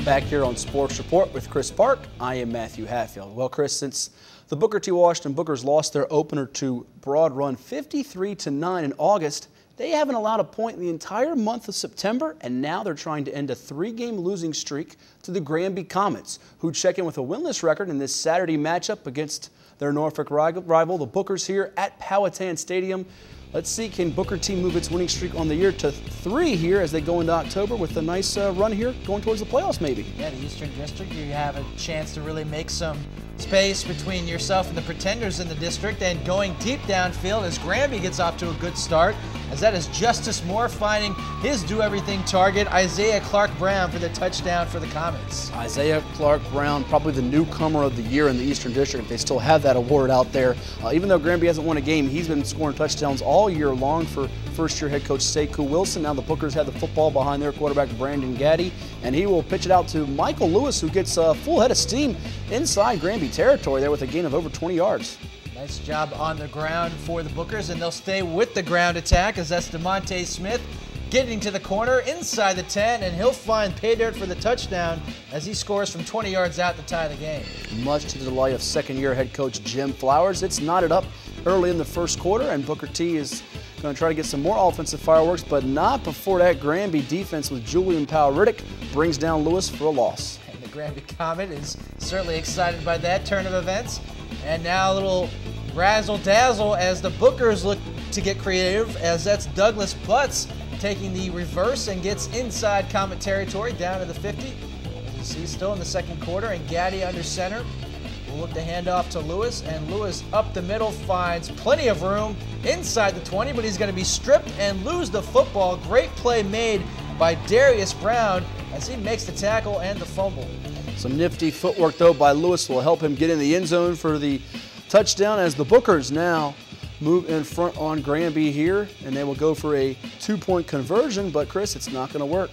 back here on Sports Report with Chris Park. I am Matthew Hatfield. Well, Chris, since the Booker T. Washington Bookers lost their opener to Broad Run 53-9 in August, they haven't allowed a point in the entire month of September, and now they're trying to end a 3-game losing streak to the Granby Comets, who check in with a winless record in this Saturday matchup against their Norfolk rival, the Bookers, here at Powhatan Stadium. Let's see, can Booker T move its winning streak on the year to 3 here as they go into October with a nice run here going towards the playoffs maybe? Yeah, the Eastern District, you have a chance to really make some space between yourself and the pretenders in the district, and going deep downfield as Granby gets off to a good start, as that is Justice Moore finding his do-everything target, Isaiah Clark Brown, for the touchdown for the Comets. Isaiah Clark Brown, probably the newcomer of the year in the Eastern District. They still have that award out there. Even though Granby hasn't won a game, he's been scoring touchdowns all year long for first-year head coach Sekou Wilson. Now the Bookers have the football behind their quarterback Brandon Gaddy, and he will pitch it out to Michael Lewis, who gets a full head of steam inside Granby territory there with a gain of over 20 yards. Nice job on the ground for the Bookers, and they'll stay with the ground attack as that's DeMonte Smith getting to the corner inside the 10, and he'll find pay dirt for the touchdown as he scores from 20 yards out to tie the game. Much to the delight of second-year head coach Jim Flowers. It's knotted up early in the first quarter, and Booker T is going to try to get some more offensive fireworks, but not before that Granby defense with Julian Powell-Riddick brings down Lewis for a loss. And the Granby Comet is certainly excited by that turn of events. And now a little razzle-dazzle as the Bookers look to get creative, as that's Douglas Butts taking the reverse and gets inside Comet territory down to the 50. As you see, still in the second quarter, and Gaddy under center will look to hand off to Lewis, and Lewis up the middle finds plenty of room inside the 20, but he's going to be stripped and lose the football. Great play made by Darius Brown as he makes the tackle and the fumble. Some nifty footwork, though, by Lewis will help him get in the end zone for the touchdown, as the Bookers now move in front on Granby here, and they will go for a 2-point conversion, but Chris, it's not going to work.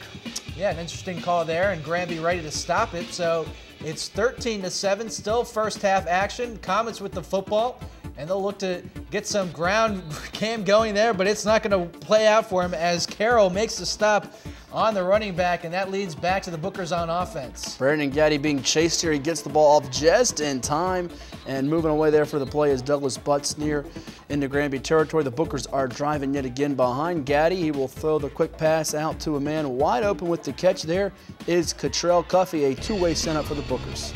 Yeah, an interesting call there, and Granby ready to stop it. So it's 13-7, still first half action. Comets with the football, and they'll look to get some ground game going there, but it's not going to play out for him as Carroll makes the stop on the running back, and that leads back to the Bookers on offense. Brandon Gaddy being chased here. He gets the ball off just in time, and moving away there for the play is Douglas Butts near into Granby territory. The Bookers are driving yet again behind Gaddy. He will throw the quick pass out to a man wide open with the catch. There is Cottrell Cuffey, a two-way send up for the Bookers.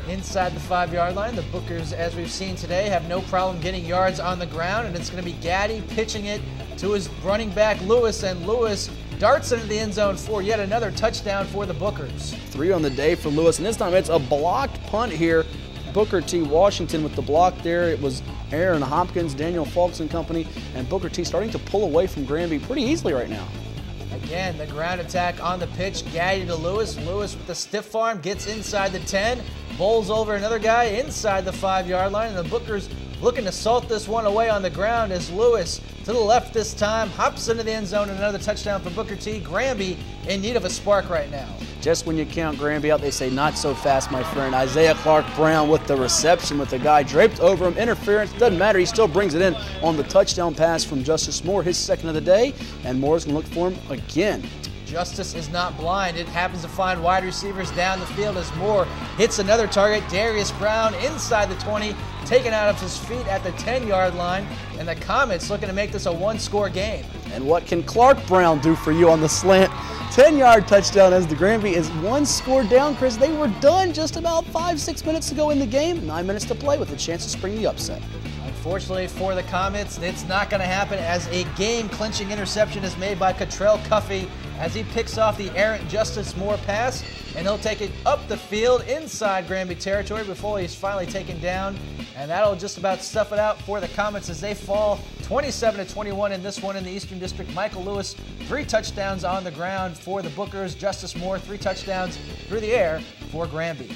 Inside the 5-yard line, the Bookers, as we've seen today, have no problem getting yards on the ground, and it's going to be Gaddy pitching it to his running back Lewis, and Lewis darts into the end zone for yet another touchdown for the Bookers. 3 on the day for Lewis, and this time it's a blocked punt here. Booker T. Washington with the block there. It was Aaron Hopkins, Daniel Falks and company, and Booker T. starting to pull away from Granby pretty easily right now. Again, the ground attack on the pitch, Gaddy to Lewis. Lewis with the stiff arm gets inside the 10, bowls over another guy inside the 5-yard line, and the Bookers looking to salt this one away on the ground as Lewis to the left this time, hops into the end zone, and another touchdown for Booker T. Granby in need of a spark right now. Just when you count Granby out, they say not so fast, my friend. Isaiah Clark Brown with the reception with the guy draped over him. Interference, doesn't matter. He still brings it in on the touchdown pass from Justice Moore, his second of the day, and Moore's going to look for him again. Justice is not blind. It happens to find wide receivers down the field as Moore hits another target. Darius Brown inside the 20, taken out of his feet at the 10-yard line, and the Comets looking to make this a one-score game. And what can Clark Brown do for you on the slant? 10-yard touchdown as the Granby is 1 score down, Chris. They were done just about 5-6 minutes to go in the game. 9 minutes to play with a chance to spring the upset. Unfortunately for the Comets, it's not going to happen as a game-clinching interception is made by Cottrell Cuffey as he picks off the errant Justice Moore pass, and he'll take it up the field inside Granby territory before he's finally taken down, and that'll just about stuff it out for the Comets as they fall 27-21 in this one in the Eastern District. Michael Lewis, 3 touchdowns on the ground for the Bookers. Justice Moore, 3 touchdowns through the air for Granby.